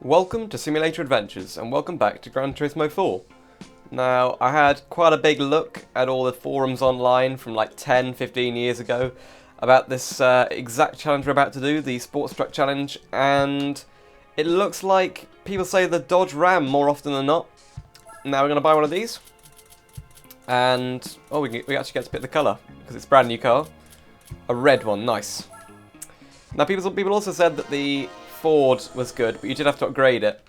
Welcome to Simulator Adventures, and welcome back to Gran Turismo 4. Now, I had quite a big look at all the forums online from like 10, 15 years ago about this exact challenge we're about to do, the Sports Truck Challenge, and it looks like people say the Dodge Ram more often than not. Now we're going to buy one of these, and we actually get to pick the colour, because it's a brand new car. A red one, nice. Now people also said that the Ford was good, but you did have to upgrade it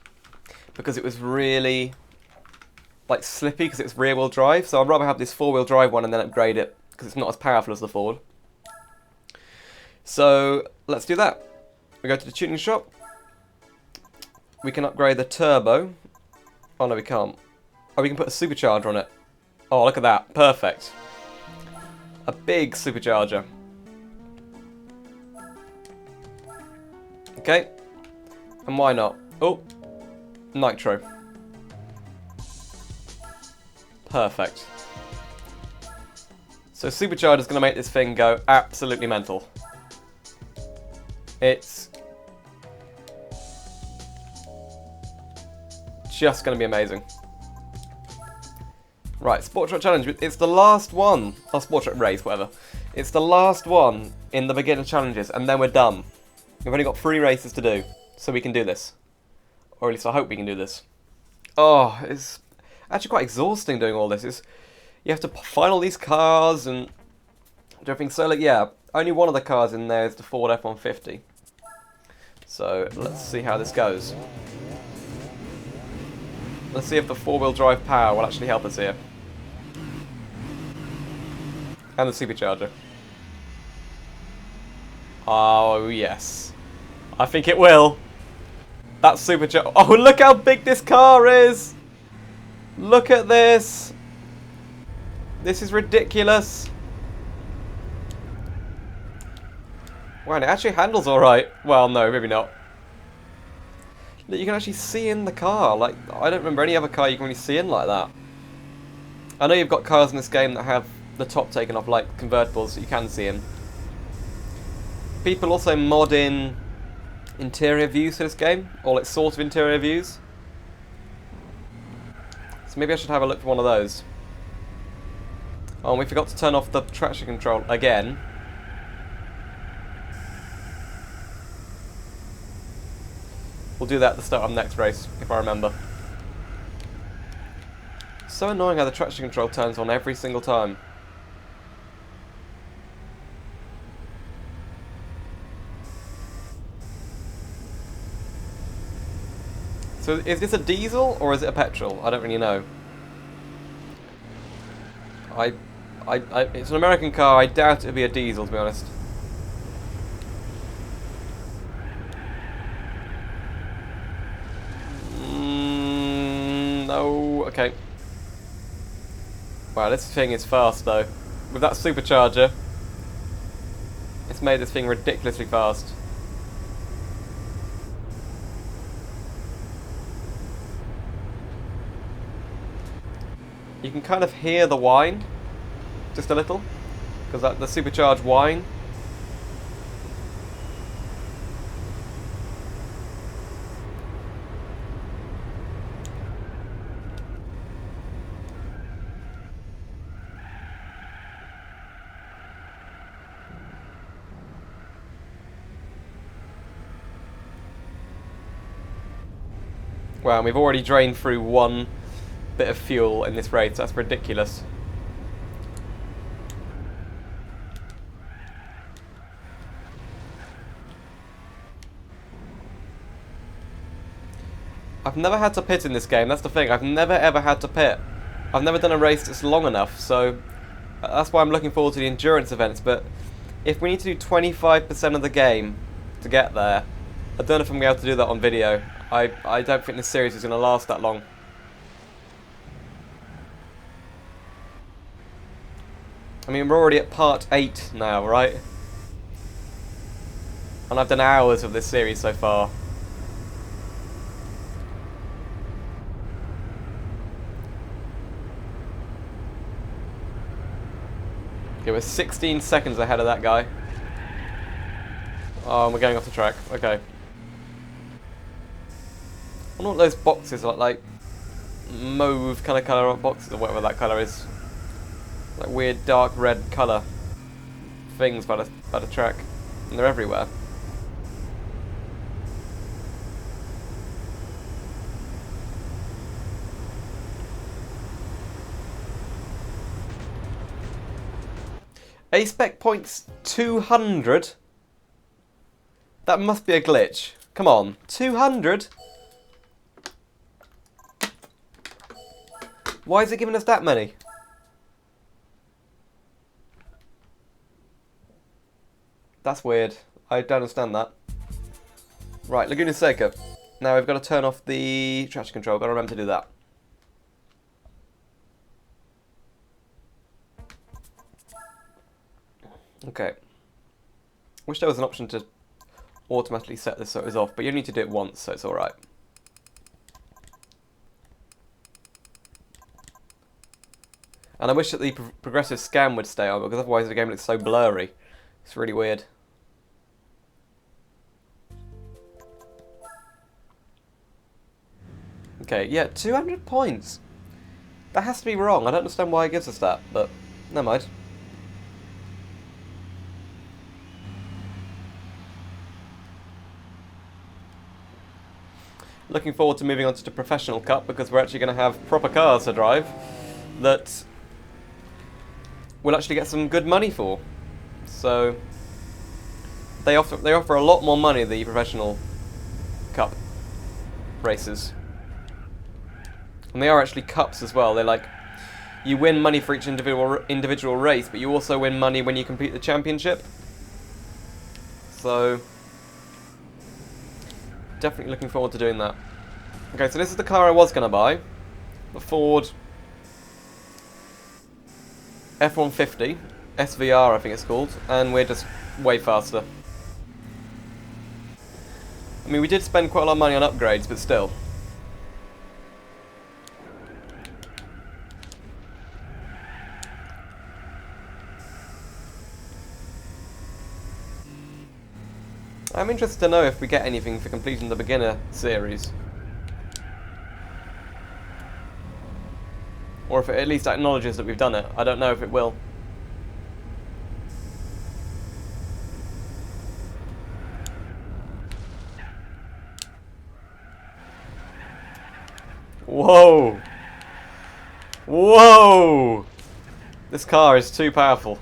because it was really like slippy because it's rear wheel drive, so I'd rather have this 4-wheel drive one and then upgrade it because it's not as powerful as the Ford. So let's do that. We go to the tuning shop. We can upgrade the turbo. Oh no, we can't. Oh, we can put a supercharger on it. Oh, look at that, perfect. A big supercharger. Okay. And why not? Oh, nitro. Perfect. So supercharger is going to make this thing go absolutely mental. It's just going to be amazing. Right, Sport Truck Challenge. It's the last one. Or Sport Truck Race, whatever. It's the last one in the beginner challenges, and then we're done. We've only got 3 races to do. So we can do this. Or at least I hope we can do this. Oh, it's actually quite exhausting doing all this. You have to find all these cars and do everything. So, like, yeah, only one of the cars in there is the Ford F-150. So, let's see how this goes. Let's see if the 4-wheel drive power will actually help us here. And the supercharger. Oh, yes. I think it will. That supercharger. Oh, look how big this car is! Look at this! This is ridiculous. Wow, and it actually handles alright. Well, no, maybe not. You can actually see in the car. Like, I don't remember any other car you can really see in like that. I know you've got cars in this game that have the top taken off, like convertibles, that you can see in. People also mod in interior views for this game, or like sort of interior views. So maybe I should have a look for one of those. Oh, and we forgot to turn off the traction control again. We'll do that at the start of the next race, if I remember. So annoying how the traction control turns on every single time. So is this a diesel or is it a petrol? I don't really know. It's an American car. I doubt it would be a diesel, to be honest. No. Okay. Wow, this thing is fast though. With that supercharger, it's made this thing ridiculously fast. You can kind of hear the whine, just a little, because the supercharged whine. Wow, and we've already drained through one bit of fuel in this race. That's ridiculous. I've never had to pit in this game. That's the thing. I've never ever had to pit. I've never done a race that's long enough, so that's why I'm looking forward to the endurance events. But if we need to do 25% of the game to get there, I don't know if I'm going to be able to do that on video. I don't think this series is going to last that long. I mean, we're already at part 8 now, right? And I've done hours of this series so far. Okay, we're 16 seconds ahead of that guy. Oh, we're going off the track. Okay. wonder what those boxes are like mauve kind of colour boxes or whatever that colour is. Like weird dark red colour things by the track. And they're everywhere. A-spec points 200? That must be a glitch. Come on, 200? Why is it giving us that many? That's weird. I don't understand that. Right, Laguna Seca. Now we've got to turn off the traction control. Got to remember to do that. Okay. Wish there was an option to automatically set this so it was off, but you need to do it once, so it's alright. And I wish that the progressive scan would stay on, because otherwise the game looks so blurry. It's really weird. Okay, yeah, 200 points. That has to be wrong. I don't understand why it gives us that, but never mind. Looking forward to moving on to the Professional Cup, because we're actually going to have proper cars to drive that we'll actually get some good money for. So they offer a lot more money, the Professional Cup races. And they are actually cups as well. They're like, you win money for each individual race, but you also win money when you complete the championship. So definitely looking forward to doing that. Okay, so this is the car I was going to buy. The Ford F-150. SVR I think it's called. And we're just way faster. I mean, we did spend quite a lot of money on upgrades, but still. I'm interested to know if we get anything for completing the beginner series. Or if it at least acknowledges that we've done it. I don't know if it will. Whoa! Whoa! This car is too powerful.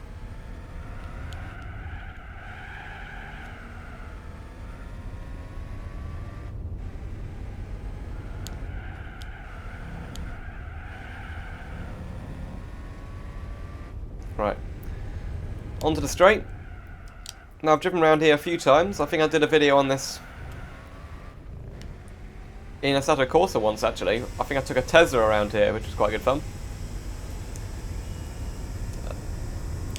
Right, onto the straight. Now I've driven around here a few times. I think I did a video on this in Assetto Corsa once actually. I think I took a Tesla around here, which was quite good fun.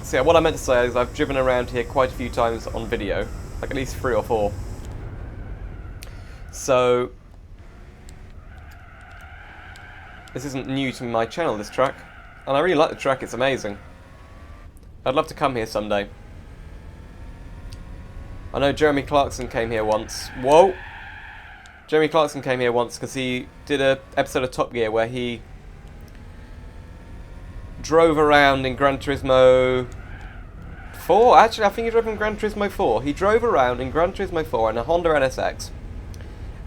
So yeah, what I meant to say is I've driven around here quite a few times on video, like at least 3 or 4. So this isn't new to my channel, this track, and I really like the track. It's amazing. I'd love to come here someday. I know Jeremy Clarkson came here once. Whoa! Jeremy Clarkson came here once because he did an episode of Top Gear where he drove around in Gran Turismo 4. Actually, I think he drove in Gran Turismo 4. He drove around in Gran Turismo 4 in a Honda NSX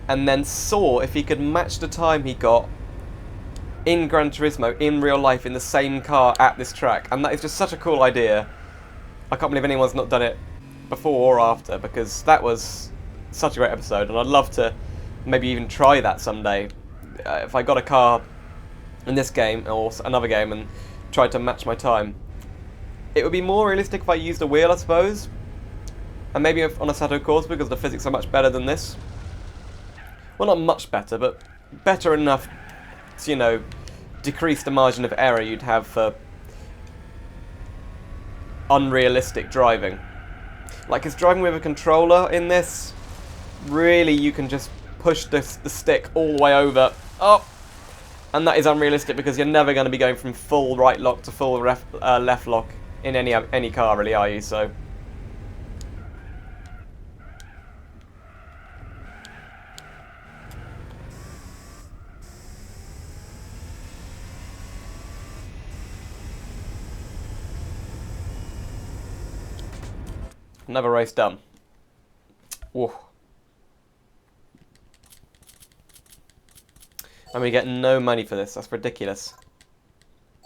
and then saw if he could match the time he got in Gran Turismo in real life in the same car at this track. And that is just such a cool idea. I can't believe anyone's not done it before or after, because that was such a great episode, and I'd love to maybe even try that someday. If I got a car in this game or another game and tried to match my time. It would be more realistic if I used a wheel, I suppose. And maybe on a Assetto Corsa, because the physics are much better than this. Well, not much better, but better enough to, you know, decrease the margin of error you'd have for unrealistic driving. Like, it's driving with a controller in this. Really, you can just push the stick all the way over. Oh! And that is unrealistic because you're never going to be going from full right lock to full left lock in any car, really, are you? So Another race done. Whoa. And we get no money for this. That's ridiculous.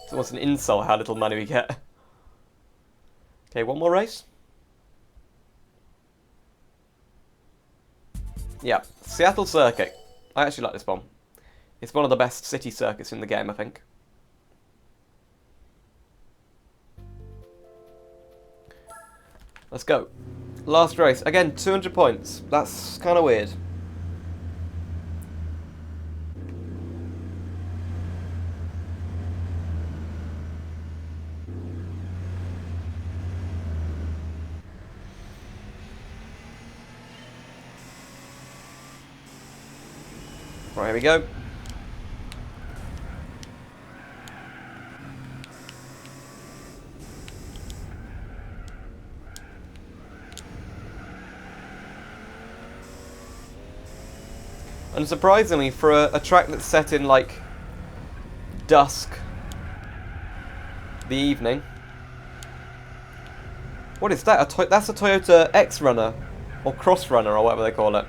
It's almost an insult how little money we get. Okay, one more race. Yeah, Seattle Circuit. I actually like this one. It's one of the best city circuits in the game, I think. Let's go. Last race. Again, 200 points. That's kind of weird. Right, here we go. And surprisingly, for a track that's set in, like, dusk, the evening. What is that? That's a Toyota X-Runner, or Cross Runner, or whatever they call it.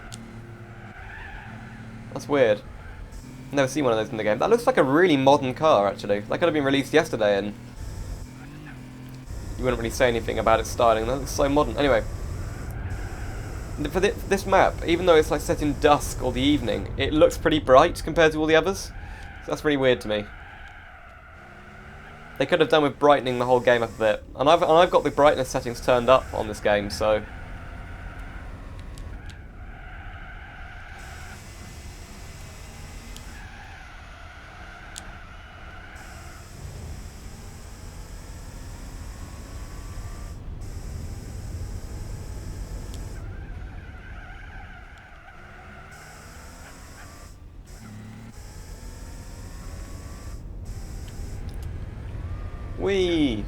That's weird. Never seen one of those in the game. That looks like a really modern car, actually. That could have been released yesterday, and you wouldn't really say anything about its styling. That looks so modern. Anyway. For this map, even though it's like set in dusk or the evening, it looks pretty bright compared to all the others. So that's really weird to me. They could have done with brightening the whole game up a bit. And I've got the brightness settings turned up on this game, so... Whee!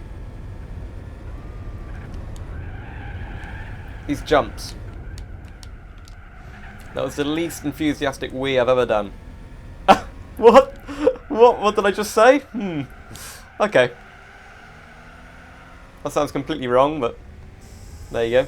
These jumps. That was the least enthusiastic wee I've ever done. What? What did I just say? Okay. That sounds completely wrong, but there you go.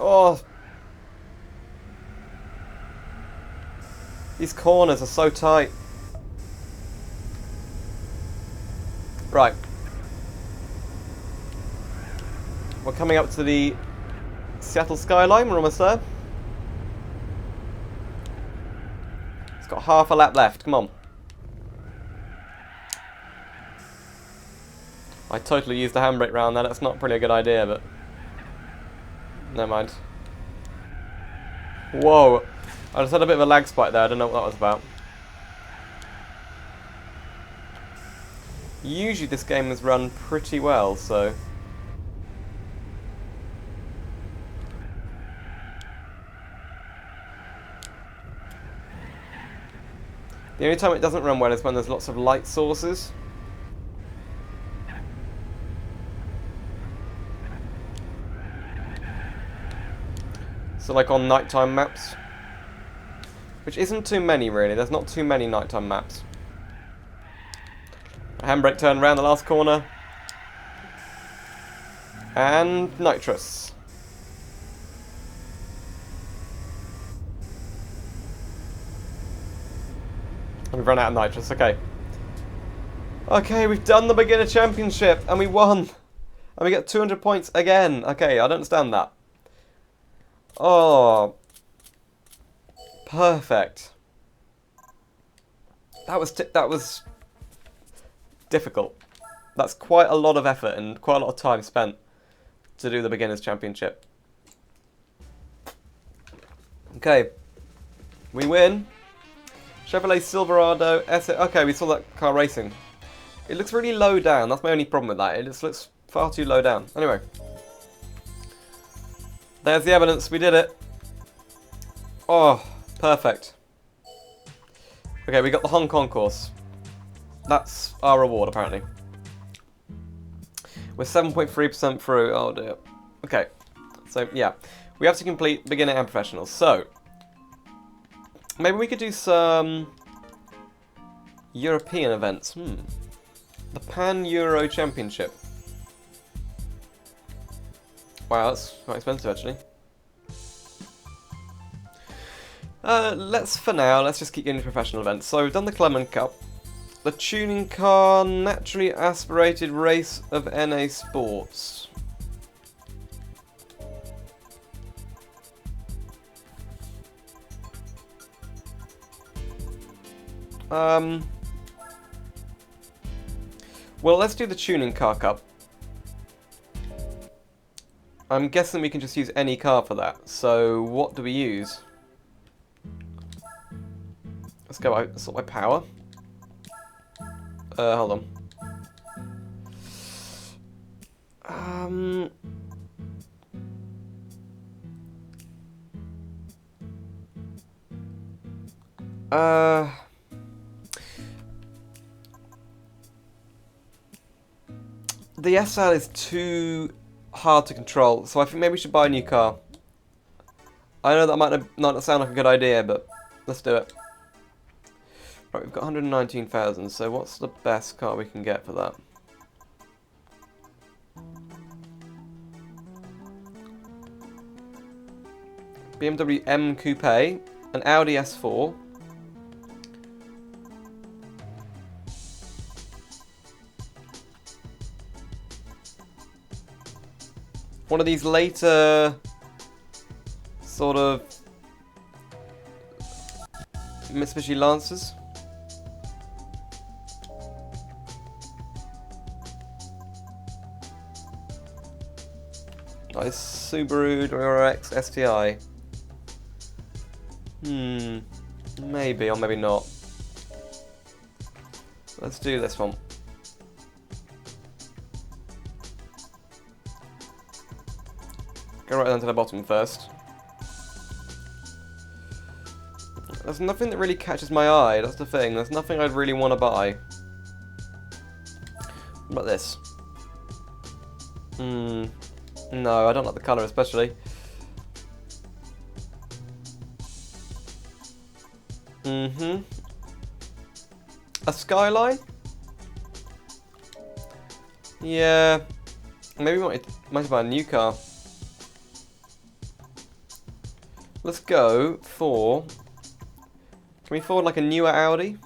Oh, these corners are so tight. Right. We're coming up to the Seattle skyline. We're almost there. It's got half a lap left. Come on. I totally used the handbrake round there. That's not really a good idea, but... never mind. Whoa. I just had a bit of a lag spike there. I don't know what that was about. Usually this game is run pretty well, so... the only time it doesn't run well is when there's lots of light sources. So like on nighttime maps. Which isn't too many really, there's not too many nighttime maps. Handbrake turn around the last corner. And nitrous. We've run out of nitrous, okay. Okay, we've done the beginner championship and we won. And we get 200 points again. Okay, I don't understand that. Oh, perfect. That was difficult. That's quite a lot of effort and quite a lot of time spent to do the beginners championship. Okay, we win. Chevrolet Silverado S. Okay, we saw that car racing. It looks really low down. That's my only problem with that. It just looks far too low down. Anyway. There's the evidence. We did it. Oh, perfect. Okay, we got the Hong Kong course. That's our reward, apparently. We're 7.3% through. Oh, dear. Okay. So, yeah. We have to complete beginner and professionals. So, maybe we could do some European events. The Pan-Euro Championship. Wow, that's quite expensive, actually. For now, let's just keep getting to professional events. So, we've done the Clement Cup. The Tuning Car Naturally Aspirated Race of NA Sports. Well, let's do the Tuning Car Cup. I'm guessing we can just use any car for that. So, what do we use? Let's go by, sort by power. Hold on. The SL is too hard to control, so I think maybe we should buy a new car. I know that might not sound like a good idea, but let's do it. Right, we've got 119,000, so what's the best car we can get for that? BMW M Coupe, an Audi S4. One of these later sort of Mitsubishi Lancers. Nice Subaru WRX STI. Maybe or maybe not. Let's do this one. Go right down to the bottom first. There's nothing that really catches my eye, that's the thing. There's nothing I'd really want to buy. What about this? No, I don't like the colour especially. A Skyline? Yeah. Maybe we might buy a new car. Let's go for... Can we afford like a newer Audi?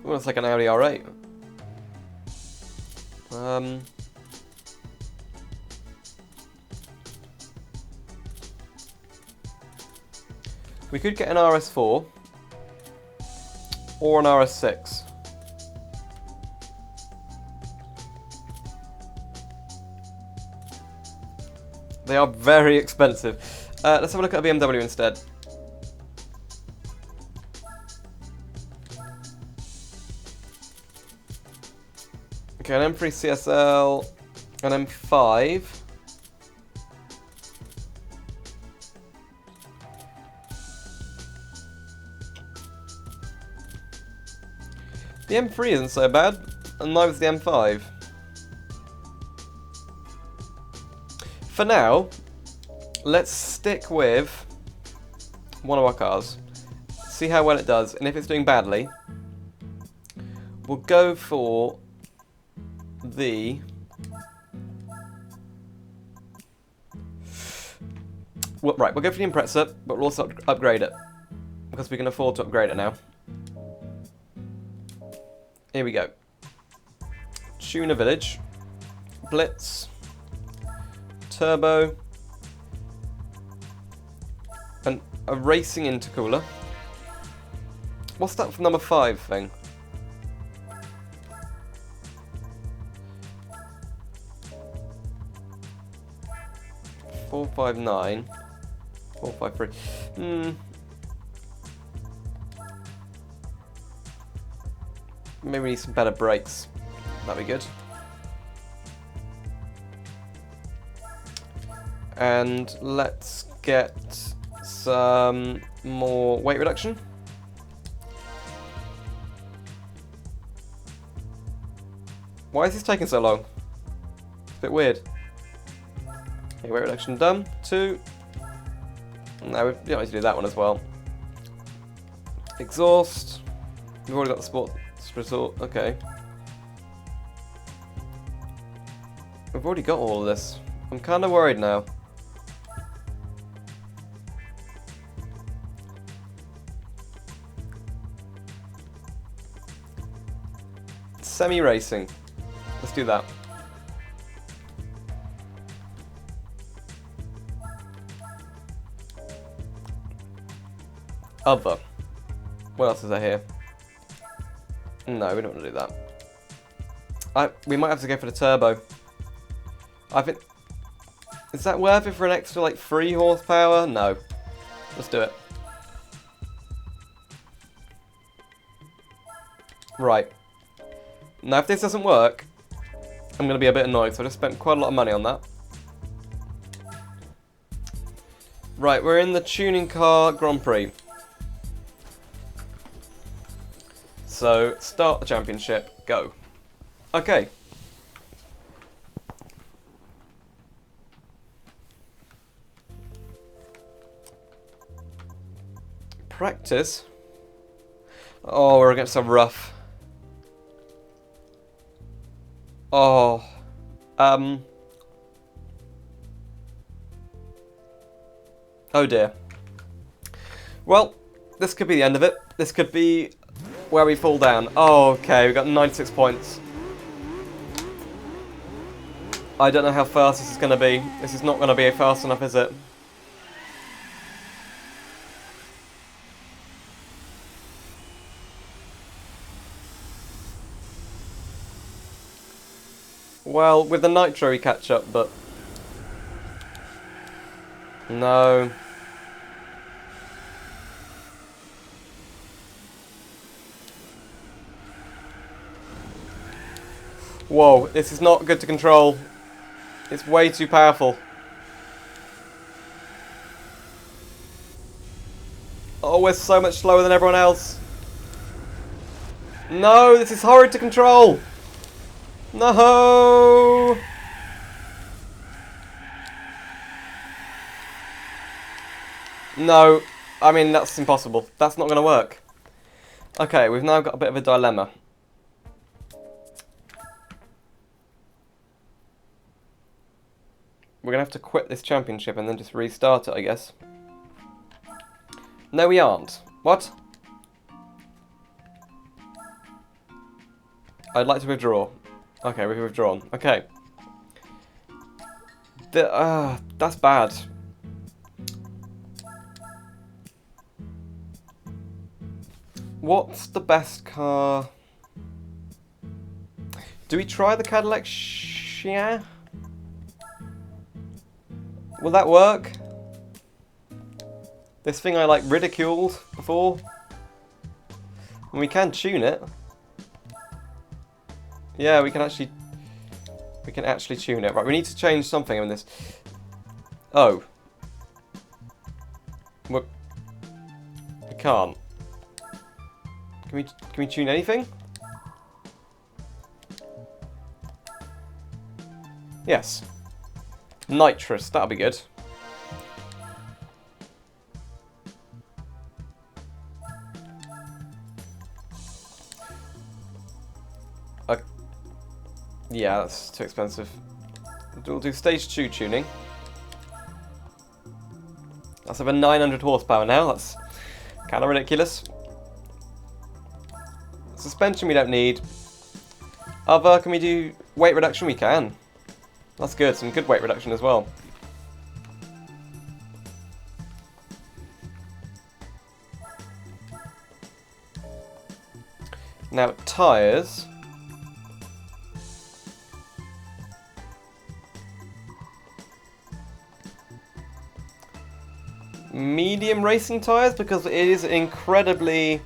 Well, it's like an Audi R8. We could get an RS4 or an RS6. They are very expensive. Let's have a look at a BMW instead. Okay, an M3 CSL, an M5. The M3 isn't so bad, and neither is the M5. For now, let's stick with one of our cars. See how well it does, and if it's doing badly, we'll go for the... Well, right, we'll go for the Impreza, but we'll also upgrade it. Because we can afford to upgrade it now. Here we go. Tuner Village. Blitz. Turbo. And a racing intercooler. What's that for number 5 thing? 459. 453. Maybe we need some better brakes. That'd be good. And let's get some more weight reduction. Why is this taking so long? It's a bit weird. Okay, weight reduction done. 2. No, we don't need to do that one as well. Exhaust. We've already got the sports resort. Okay. We've already got all of this. I'm kind of worried now. Semi-racing. Let's do that. Other. What else is there here? No, we don't want to do that. We might have to go for the turbo. I think... Is that worth it for an extra, like, 3 horsepower? No. Let's do it. Right. Now, if this doesn't work, I'm going to be a bit annoyed, so I just spent quite a lot of money on that. Right, we're in the Tuning Car Grand Prix. So, start the championship, go. Okay. Practice? Oh, we're against a rough. Oh. Oh dear. Well, this could be the end of it. This could be where we fall down. Oh, okay, we got 96 points. I don't know how fast this is going to be. This is not going to be fast enough, is it? Well, with the nitro we catch up, but... No. Whoa, this is not good to control. It's way too powerful. Oh, we're so much slower than everyone else. No, this is horrid to control. No! No, I mean, that's impossible. That's not going to work. Okay, we've now got a bit of a dilemma. We're going to have to quit this championship and then just restart it, I guess. No, we aren't. What? I'd like to withdraw. Okay, we've withdrawn. Okay. That's bad. What's the best car? Do we try the Cadillac Chien? Will that work? This thing I like ridiculed before. And we can tune it. Yeah, we can actually tune it. Right, we need to change something in this. Oh. We can't. Can we tune anything? Yes. Nitrous, that'll be good. Yeah, that's too expensive. We'll do stage 2 tuning. That's over 900 horsepower now. That's kind of ridiculous. Suspension we don't need. Other, can we do weight reduction? We can. That's good, some good weight reduction as well. Now, tyres. medium racing tyres because it is an incredibly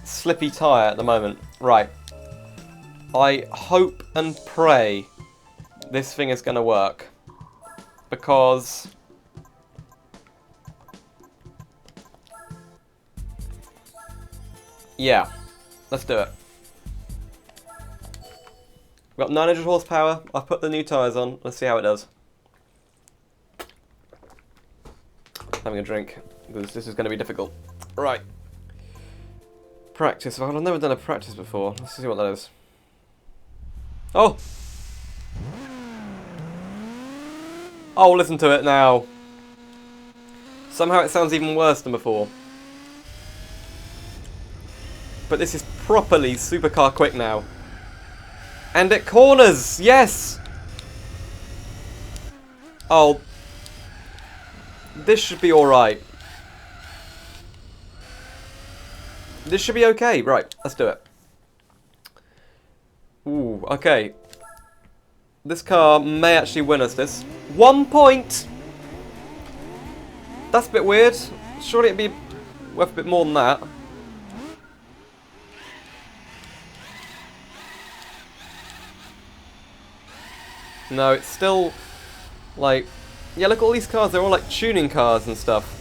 slippy tyre at the moment. Right. I hope and pray this thing is going to work. Because... yeah. Let's do it. We've got 900 horsepower. I've put the new tyres on. Let's see how it does. Having a drink. Because this is going to be difficult. Right. Practice. Well, I've never done a practice before. Let's see what that is. Oh! Oh, listen to it now. Somehow it sounds even worse than before. But this is properly supercar quick now. And it corners! Yes! Oh. This should be alright. This should be okay. Right, let's do it. Ooh, okay. This car may actually win us this. 1 point! That's a bit weird. Surely it'd be worth a bit more than that. No, it's still, like... yeah, look at all these cars. They're all, like, tuning cars and stuff.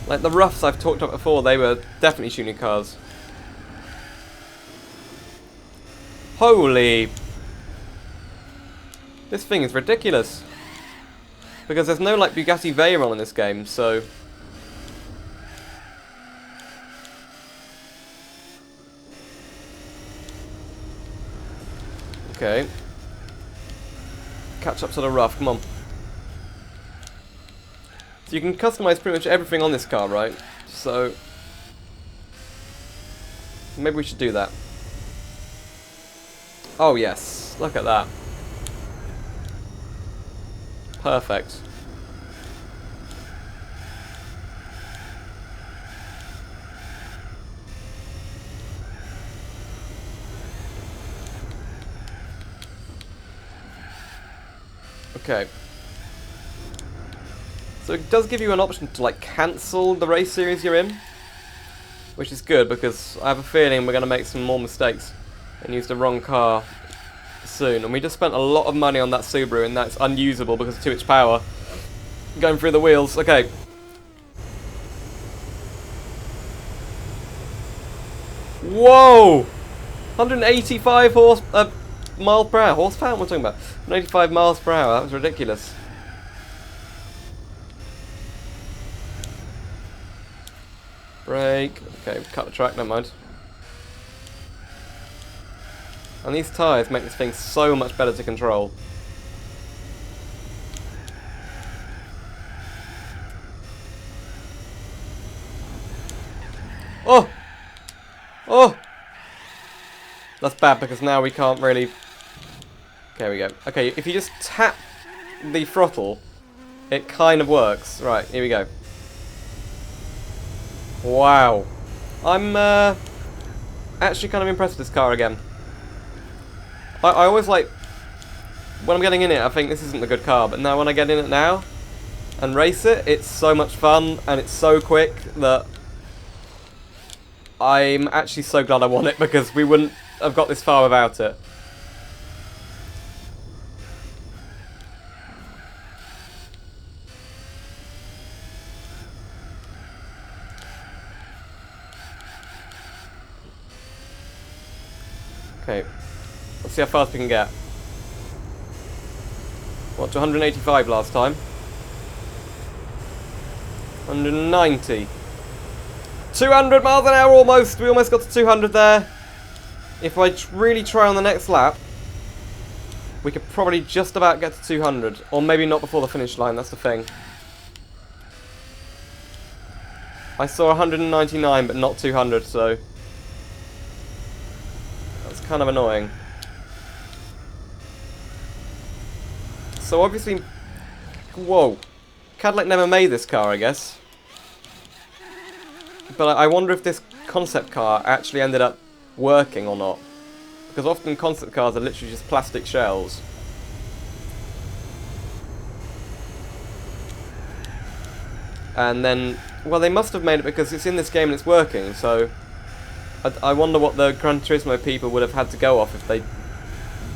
Like, the Roughs I've talked about before, they were definitely tuning cars. Holy... this thing is ridiculous. Because there's no, like, Bugatti Veyron in this game, so... okay. Catch up to the Rough, come on. So you can customize pretty much everything on this car, right? So... maybe we should do that. Oh yes, look at that. Perfect. Okay. So it does give you an option to, like, cancel the race series you're in, which is good because I have a feeling we're going to make some more mistakes and use the wrong car soon. And we just spent a lot of money on that Subaru and that's unusable because of too much power going through the wheels. Okay. Whoa! 185 miles per hour. Horsepower? What am I talking about? 185 miles per hour. That was ridiculous. Brake. Okay, cut the track, never mind. And these tyres make this thing so much better to control. Oh! Oh! That's bad because now we can't really... okay, we go. Okay, if you just tap the throttle, it kind of works. Right, here we go. Wow. I'm actually kind of impressed with this car again. I always like, when I'm getting in it, I think this isn't a good car, but now when I get in it now and race it, it's so much fun and it's so quick that I'm actually so glad I won it because we wouldn't have got this far without it. Okay. Let's see how fast we can get. What, to 185 last time? 190. 200 miles an hour almost! We almost got to 200 there. If I really try on the next lap, we could probably just about get to 200. Or maybe not before the finish line, that's the thing. I saw 199 but not 200, so... that's kind of annoying. So obviously, whoa, Cadillac never made this car, I guess. But I wonder if this concept car actually ended up working or not. Because often concept cars are literally just plastic shells. And then, well, they must have made it because it's in this game and it's working, so I wonder what the Gran Turismo people would have had to go off if they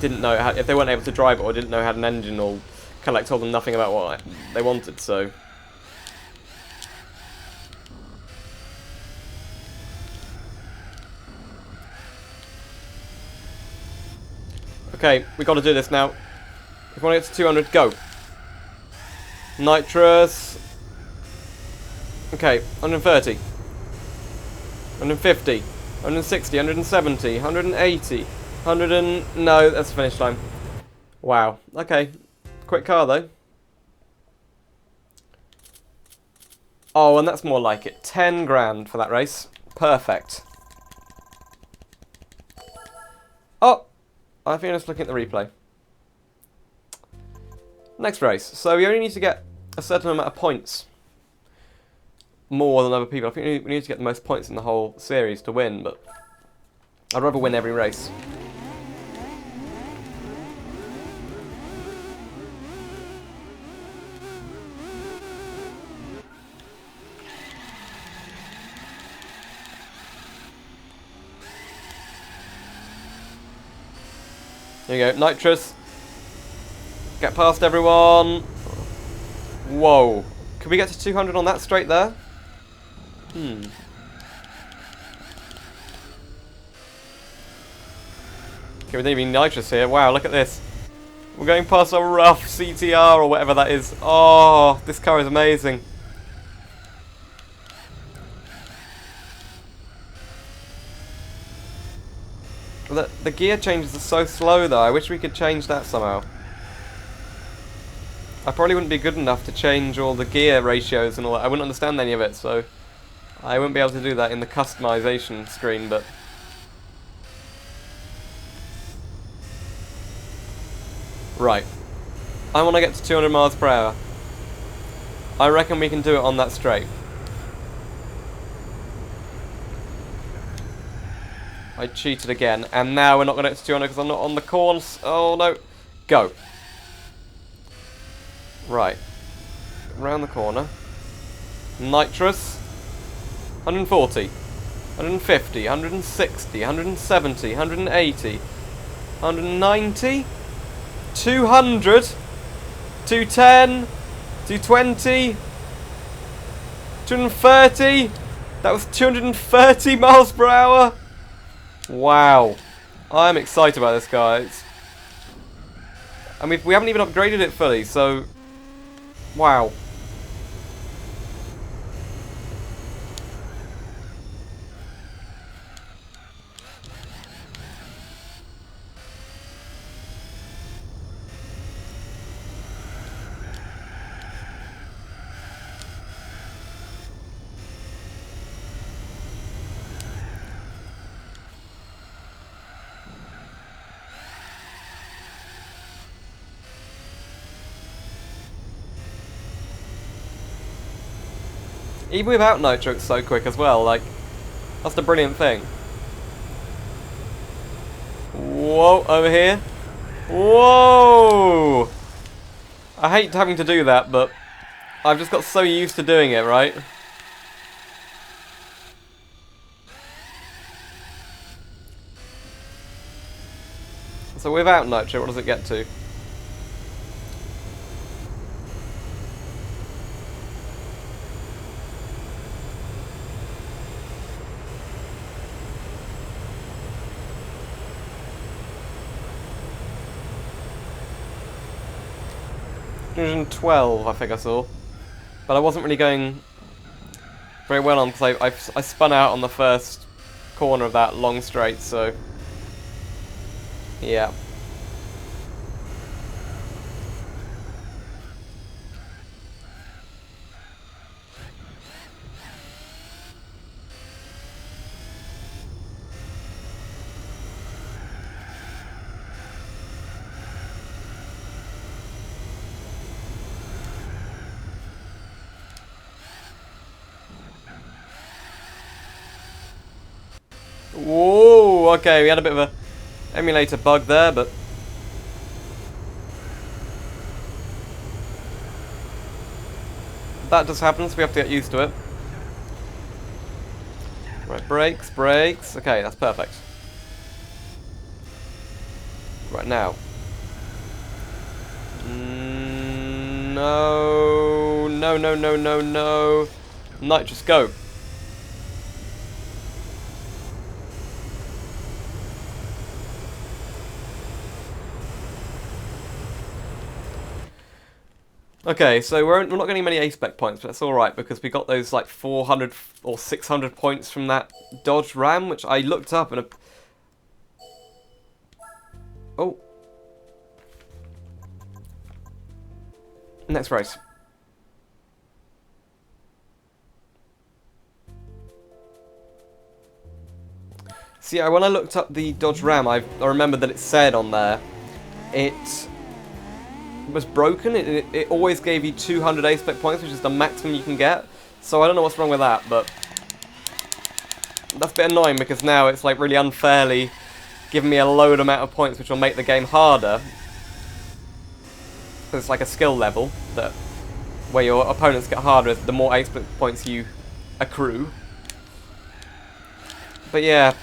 didn't know how, if they weren't able to drive it or didn't know how an engine, or kind of like told them nothing about what they wanted, so. Okay, we got to do this now. If we want to get to 200, go. Nitrous. Okay, 130. 150. 160, 170, 180, 100 and... No, that's the finish line. Wow. Okay. Quick car, though. Oh, and that's more like it. 10 grand for that race. Perfect. Oh! I think I'm just looking at the replay. Next race. So we only need to get a certain amount of points. More than other people. I think we need to get the most points in the whole series to win, but I'd rather win every race. There you go, nitrous. Get past everyone. Whoa. Could we get to 200 on that straight there? Okay, we don't even need nitrous here. Wow, look at this. We're going past a rough CTR or whatever that is. Oh, this car is amazing. The gear changes are so slow though. I wish we could change that somehow. I probably wouldn't be good enough to change all the gear ratios and all that. I wouldn't understand any of it, so I wouldn't be able to do that in the customization screen, but... Right. I want to get to 200 miles per hour. I reckon we can do it on that straight. I cheated again, and now we're not going to get to 200 because I'm not on the corners. Oh no. Go. Right. Round the corner. Nitrous. 140. 150. 160. 170. 180. 190. 200. 210. 220. 230. That was 230 miles per hour. Wow. I'm excited about this, guys. I mean, we haven't even upgraded it fully, so... Wow. Even without nitro, it's so quick as well. Like, that's the brilliant thing. Whoa, over here. Whoa! I hate having to do that, but I've just got so used to doing it, right? So without nitro, what does it get to? $112, I think I saw, but I wasn't really going very well on because I spun out on the first corner of that long straight, so yeah. Whoa, okay, we had a bit of a emulator bug there, but that does happen, so we have to get used to it. Right, brakes, brakes. Okay, that's perfect. Right, now. No, no, no, no, no, no. Nitrous, go. Okay, so we're not getting many A-spec points, but that's alright, because we got those like 400 or 600 points from that Dodge Ram, which I looked up and... Oh. Next race. See, when I looked up the Dodge Ram, I remembered that it said on there, it was broken. It always gave you 200 A-spec points, which is the maximum you can get. So I don't know what's wrong with that, but that's a bit annoying because now it's like really unfairly giving me a load amount of points, which will make the game harder. Because it's like a skill level that where your opponents get harder the more A-spec points you accrue. But yeah.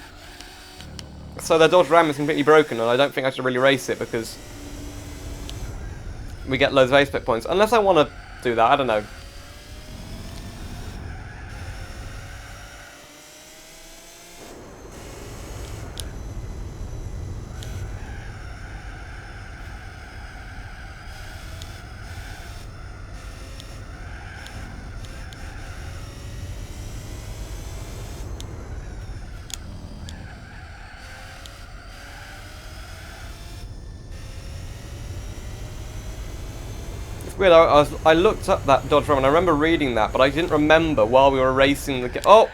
So the Dodge Ram is completely broken, and I don't think I should really race it because we get loads of A-spec points. Unless I want to do that, I don't know. Weird, I looked up that Dodge Ram and I remember reading that, but I didn't remember while we were racing the game. Oh!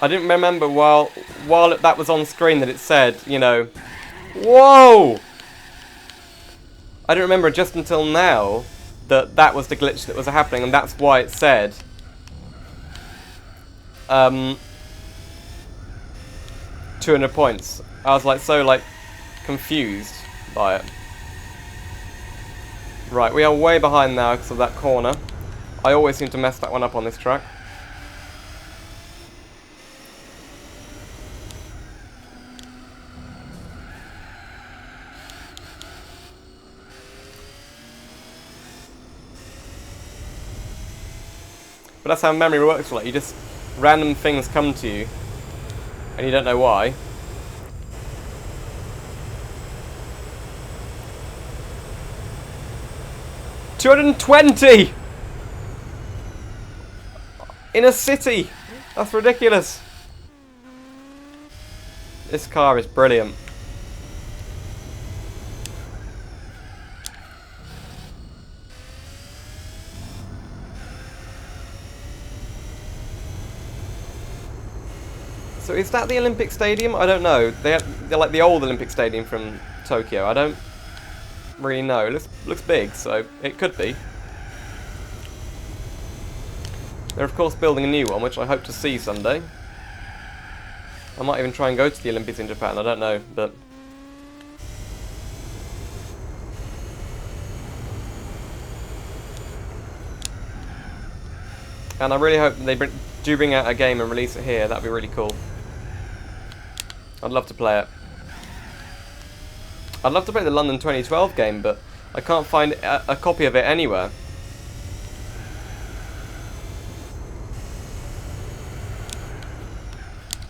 I didn't remember while that was on screen that it said, you know... Whoa! I didn't remember just until now that that was the glitch that was happening, and that's why it said... 200 points. I was like so like confused by it. Right, we are way behind now because of that corner. I always seem to mess that one up on this track. But that's how memory works, like you just random things come to you and you don't know why. $220 in a city. That's ridiculous. This car is brilliant. So is that the Olympic Stadium? I don't know. They're like the old Olympic Stadium from Tokyo. I don't really know. It looks big, so it could be. They're of course building a new one, which I hope to see someday. I might even try and go to the Olympics in Japan, I don't know, but... And I really hope they do bring out a game and release it here, that'd be really cool. I'd love to play it. I'd love to play the London 2012 game, but I can't find a copy of it anywhere.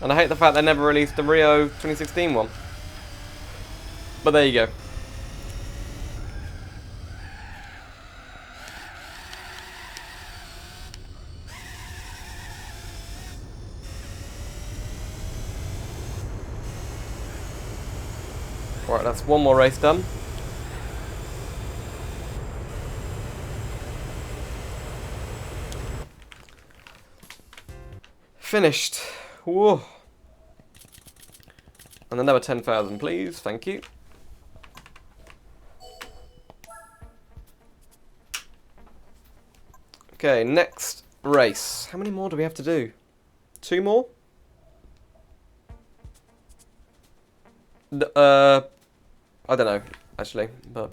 And I hate the fact they never released the Rio 2016 one. But there you go. Right, that's one more race done. Finished. Whoa. And another 10,000, please. Thank you. Okay, next race. How many more do we have to do? 2 more? I don't know, actually, but...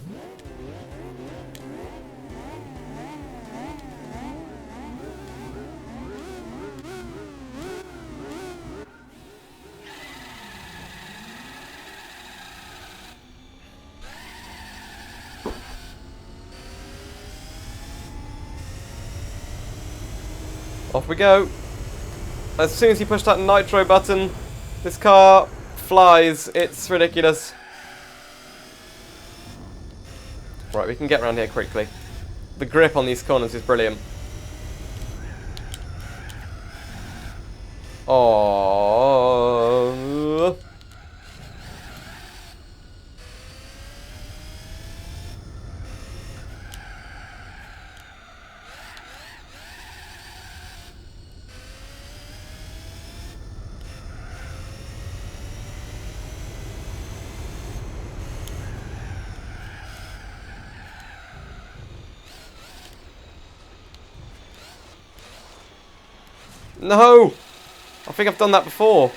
Off we go. As soon as you push that nitro button, this car flies. It's ridiculous. Right, we can get around here quickly. The grip on these corners is brilliant. Oh. No! I think I've done that before.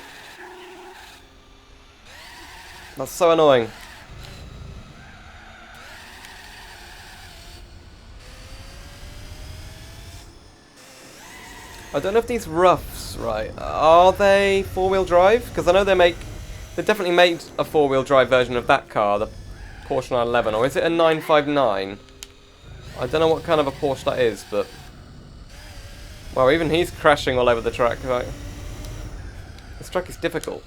That's so annoying. I don't know if these roughs, right, are they four-wheel drive? Because I know they definitely made a four-wheel drive version of that car, the Porsche 911, or is it a 959? I don't know what kind of a Porsche that is, but... Wow, even he's crashing all over the track. Right? This track is difficult.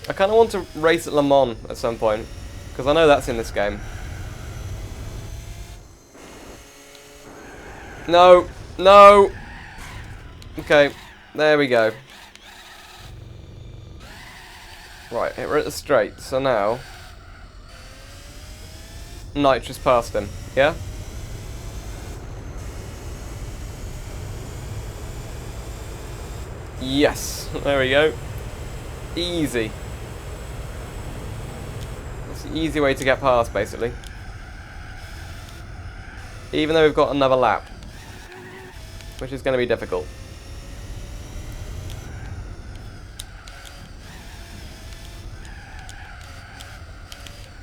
I kind of want to race at Le Mans at some point, because I know that's in this game. No! No! Okay, there we go. Right, we're at the straight, so now... Nitrous past him, yeah? Yes, there we go. Easy. That's the easy way to get past, basically. Even though we've got another lap. Which is going to be difficult.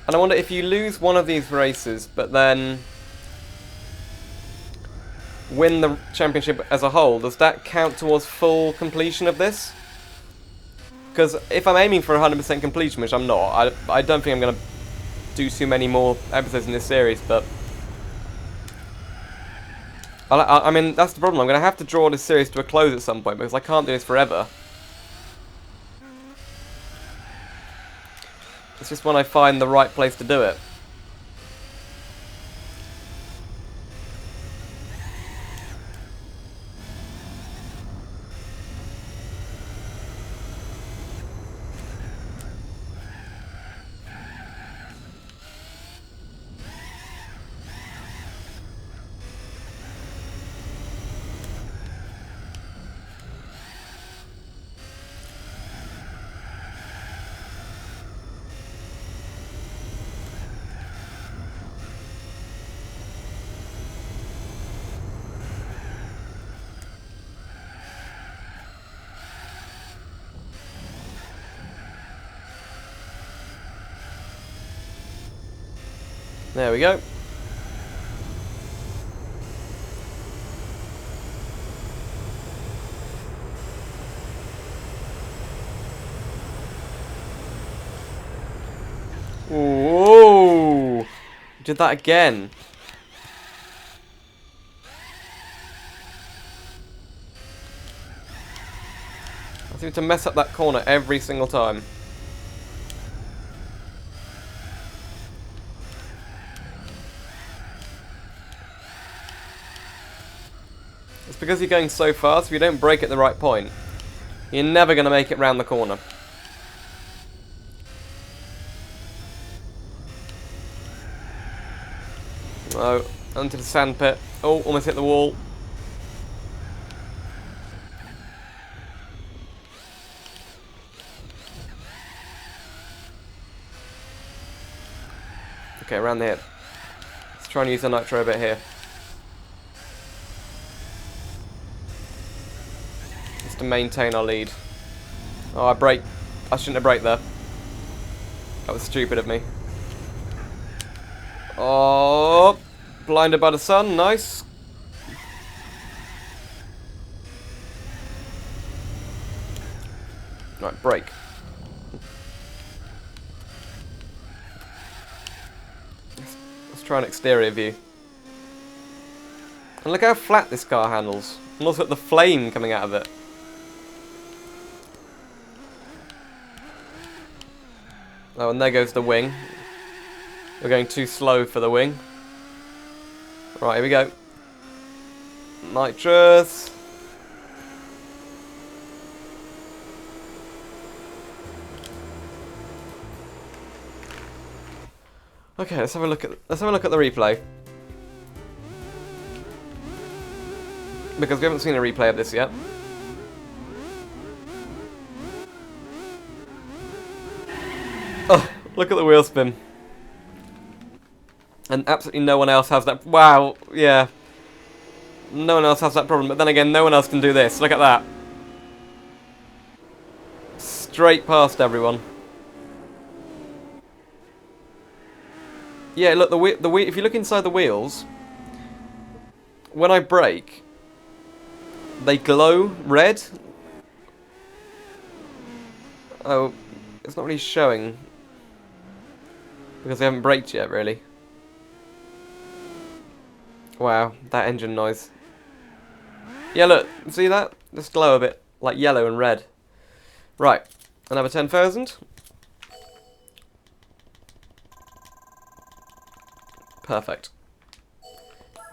And I wonder if you lose one of these races, but then win the championship as a whole, does that count towards full completion of this? Because if I'm aiming for 100% completion, which I'm not, I don't think I'm going to do too many more episodes in this series, but... I mean, that's the problem. I'm going to have to draw this series to a close at some point, because I can't do this forever. It's just when I find the right place to do it. There we go. Whoa! Did that again. I seem to mess up that corner every single time. It's because you're going so fast, if you don't brake at the right point, you're never going to make it round the corner. Oh, onto the sand pit. Oh, almost hit the wall. Okay, around here. Let's try and use the nitro a bit here. Just to maintain our lead. Oh, I braked. I shouldn't have braked there. That was stupid of me. Oh, blinded by the sun. Nice. Right, brake. Let's try an exterior view. And look how flat this car handles. And also at the flame coming out of it. Oh, and there goes the wing. We're going too slow for the wing. Right, here we go. Nitrous. Okay, let's have a look at the replay. Because we haven't seen a replay of this yet. Oh, look at the wheel spin. And absolutely no one else has that. Wow, yeah. No one else has that problem, but then again, no one else can do this. Look at that. Straight past everyone. Yeah, look, if you look inside the wheels, when I brake, they glow red. Oh, it's not really showing. Because they haven't braked yet, really. Wow, that engine noise. Yeah, look, see that? Just glow a bit, like yellow and red. Right, another 10,000. Perfect.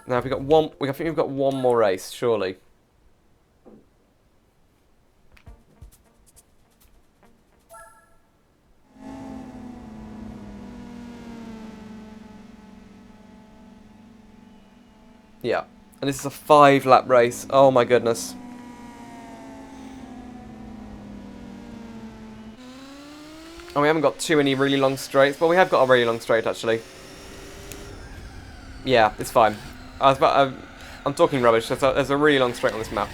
Now we've got one. I think we've got one more race, surely. Yeah, and this is a 5-lap race. Oh my goodness. And we haven't got too many really long straights. Well, we have got a really long straight actually. Yeah, it's fine. I'm talking rubbish. There's a really long straight on this map.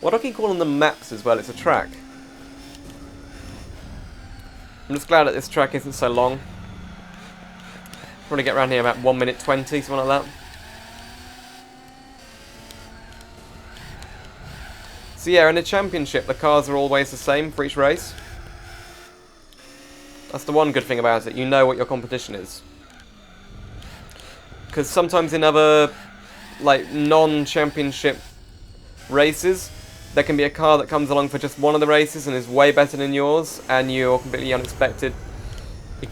What do I keep calling them maps as well? It's a track. I'm just glad that this track isn't so long. Probably get around here about 1 minute 20, something like that. So yeah, in a championship, the cars are always the same for each race. That's the one good thing about it. You know what your competition is. Because sometimes in other, like, non-championship races, there can be a car that comes along for just one of the races and is way better than yours, and you're completely unexpected.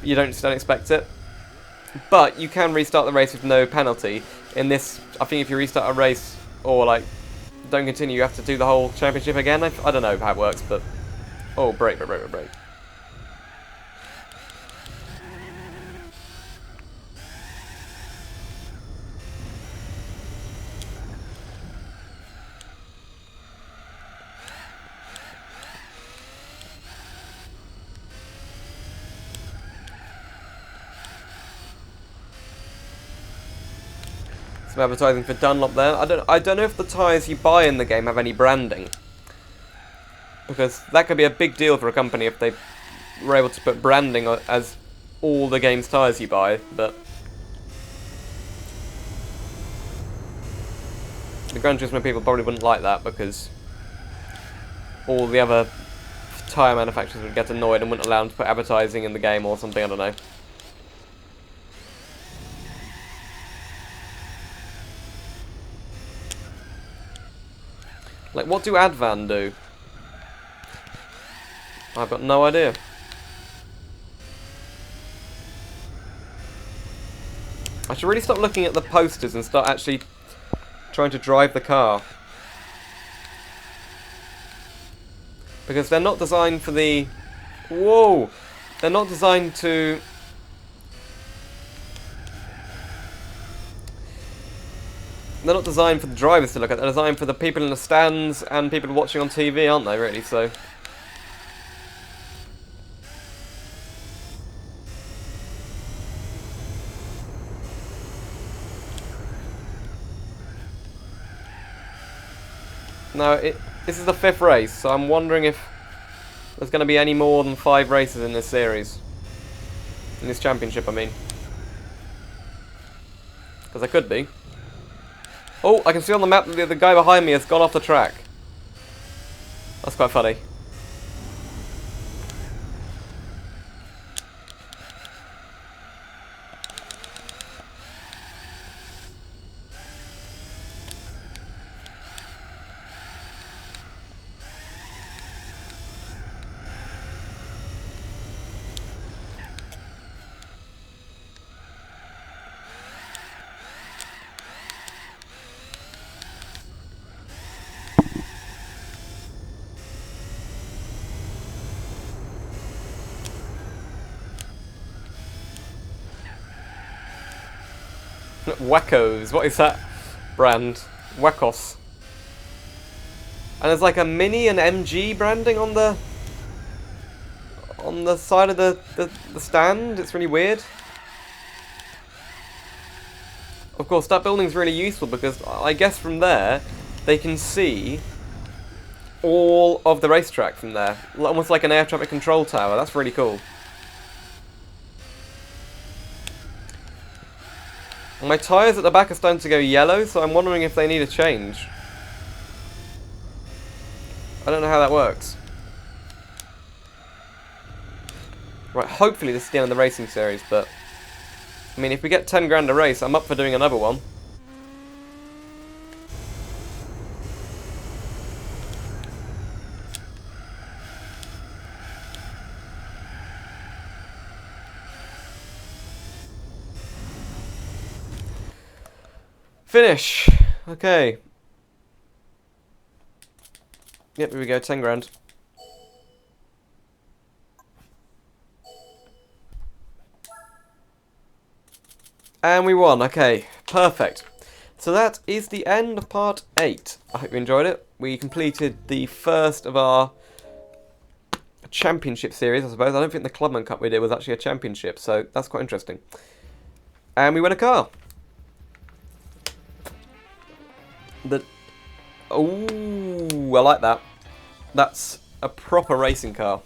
You don't expect it. But you can restart the race with no penalty. In this, I think if you restart a race, or, like, don't continue, you have to do the whole championship again. I don't know how it works, but... Oh, brake. Some advertising for Dunlop there. I don't know if the tyres you buy in the game have any branding. Because that could be a big deal for a company if they were able to put branding as all the game's tyres you buy, but... The Gran Turismo people probably wouldn't like that because all the other tyre manufacturers would get annoyed and wouldn't allow them to put advertising in the game or something, I don't know. Like, what do Advan do? I've got no idea. I should really stop looking at the posters and start actually trying to drive the car. Because they're not designed for the... Whoa! They're not designed to... They're not designed for the drivers to look at, they're designed for the people in the stands and people watching on TV, aren't they, really? So... Now, this is the 5th race, so I'm wondering if there's going to be any more than 5 races in this series. In this championship, I mean. Because there could be. Oh, I can see on the map that the guy behind me has gone off the track. That's quite funny. Wackos. What is that brand? Wackos. And there's like a Mini and MG branding on the side of the stand. It's really weird. Of course, that building's really useful because I guess from there they can see all of the racetrack from there. Almost like an air traffic control tower. That's really cool. And my tyres at the back are starting to go yellow, so I'm wondering if they need a change. I don't know how that works. Right, hopefully this is the end of the racing series, but I mean, if we get 10 grand a race, I'm up for doing another one. Finish. Okay. Yep, here we go, 10 grand. And we won, okay, perfect. So that is the end of part 8. I hope you enjoyed it. We completed the first of our championship series, I suppose. I don't think the Clubman Cup we did was actually a championship, so that's quite interesting. And we won a car. Ooh, I like that. That's a proper racing car,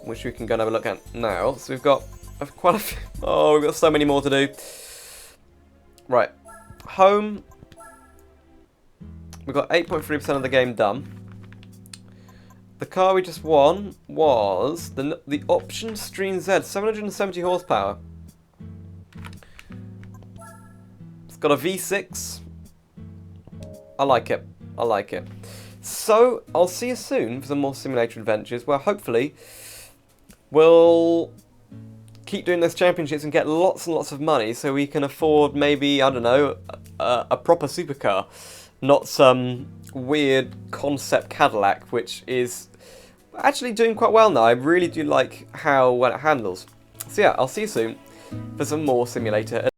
which we can go and have a look at now. So we've got quite a few. Oh, we've got so many more to do. Right, home. We've got 8.3% of the game done. The car we just won was the Option Stream Z, 770 horsepower. It's got a V6. I like it. I like it. So, I'll see you soon for some more simulator adventures where hopefully we'll keep doing those championships and get lots and lots of money so we can afford maybe, I don't know, a proper supercar. Not some weird concept Cadillac, which is actually doing quite well now. I really do like how well it handles. So yeah, I'll see you soon for some more simulator adventures.